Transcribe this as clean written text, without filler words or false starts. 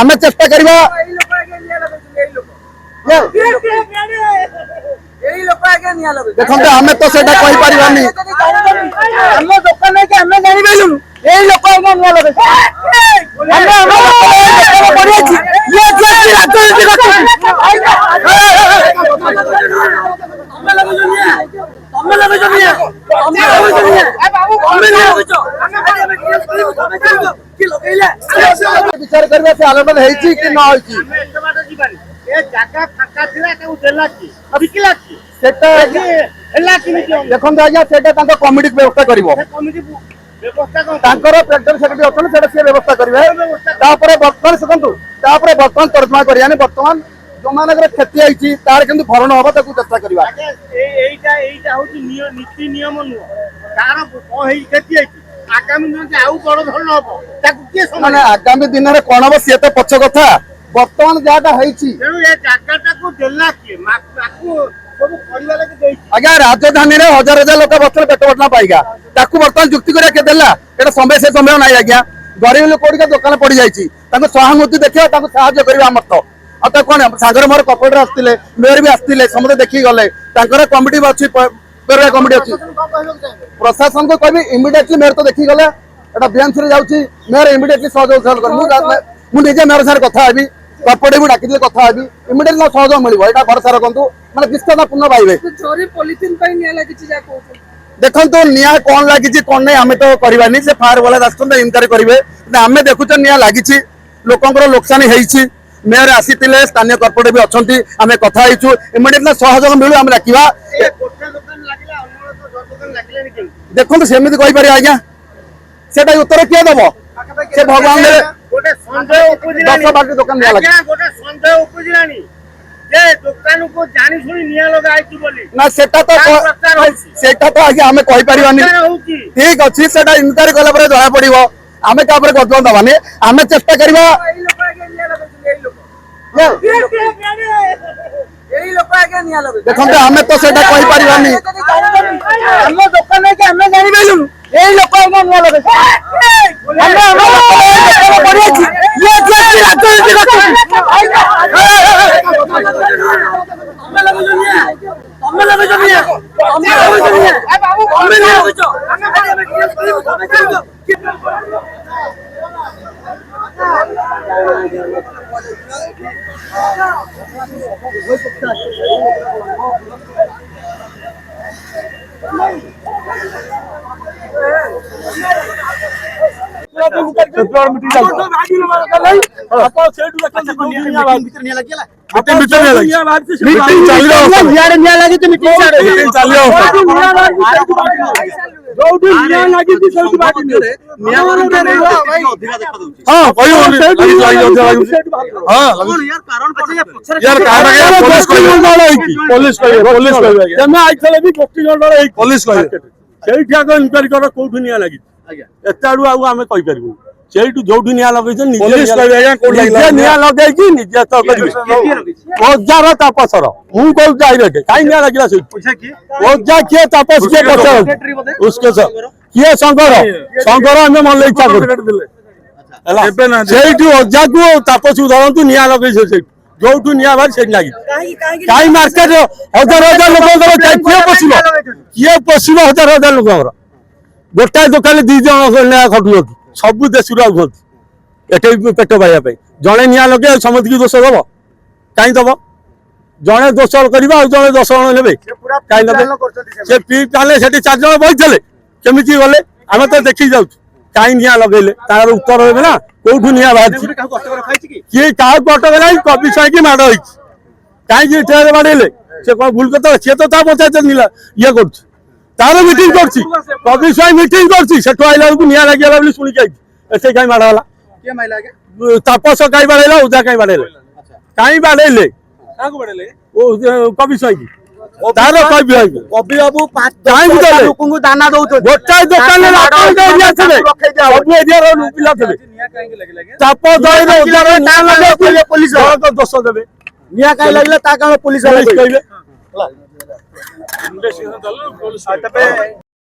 आम चेष्टा करवा देखो आम तो से कहीपरानी विचार करने से आलोचना है कि न देखो आज्ञा कमिटी व्यवस्था कर सेक्रेटरी अच्छा व्यवस्था करेंगे बर्तमान तर्जमा करें बर्तमान जो मान क्षति होती तार कि भरण हम तक चेष्टा करवा नीति नियम नुह आगामी दिन में कौन हम सी तो पछ कथा बर्तमान जहाँ आज्ञा राजधानी में हजार हजार लोक बस पेट बटना पाइगा बर्तमान जुक्ति करदेला समय से समय ना आज्ञा गरीब लोक दुकान पड़ जाइए सहानुभूति देखिए करवा आम तो आता कौन सागर मोर कपड़े आसते मेयर भी आसते समस्त देखिए गले कमिटी अच्छी कमिटी अच्छी प्रशासन को कह इमिडिएटली मेयर तो देखिए गले बीएमसी जाऊँगी मेयर इमिडिएटली सहयोग मुझे मेयर सारे कथा हेबी कपड़े भी डाक कथा हेबी इमिडिएटली सहयोग मिले यहाँ भरोसा रखु मैंने निश्चितपूर्ण पाइबे देखो तो निया कौन लगी कौन नहीं आम तो करवानी से फायर वाला इनक्वारी करेंगे आम देखुचे निया लगी लोकर लोकसानी होती मेयर आसी स्थानीय कर्पोरेट भी अच्छा आम कथा इमिडिएटली सहयोग मिलू आम डाकवा देखो सेमती कहीपर आज्ञा से उत्तर किए दब से भगवान दस बार दुकान दुकान को जानी शुणी निया लगा ना सेटा तो आज्ञा आम कहीपर ठीक अच्छी से इनक्वारी कला जना पड़ो आम क्या गजबन दबानी आम चेष्टा करवा देखो आम तो से कहीपरानी इनक्वारी कर कौटू निया लगी एत आड़ू आम कहीपर से जो निया लगे निया लगे निजे हजार तापसर मुझे डायरेक्ट कहीं निया लगे ओजा किए तापस किए उसके किए शंकर आम मन इच्छा ओजा को तापस धरतु निया लगे जो निया बाहर से लगे कहीं मार्केट हजार हजार लोक किए पशु हजार हजार लोक गोटाए दुकान दी जन खटुन सब देश पेट पाइबा जड़े निया लगे समस्त की दोष दब कहीं दब जड़े दोष करवा जड़े 10 जन ने कहीं देवे से पी ताले से 4 जन बही केमी गले आम तो देखी जाऊँ कहीं निया लगे तार उत्तर देवे ना कौटू निया बाहर किए क्या कटक ना कवि सही माड़ हो कहीं बाड़े से कौन भूल करते सी तो पंचायत ये कर तार मीटिंग कवि सही मीटिंग कर आइला बेलू निया लगे शुणिक आई कहीं माड़ा तापस कहीं बाड़े उजा कहीं बाड़े कहीं बाड़े कवि सही तार कवि बाबू लोक दाना गोटाए दुकान दोष देवे निया कहीं लगे पुलिस कहे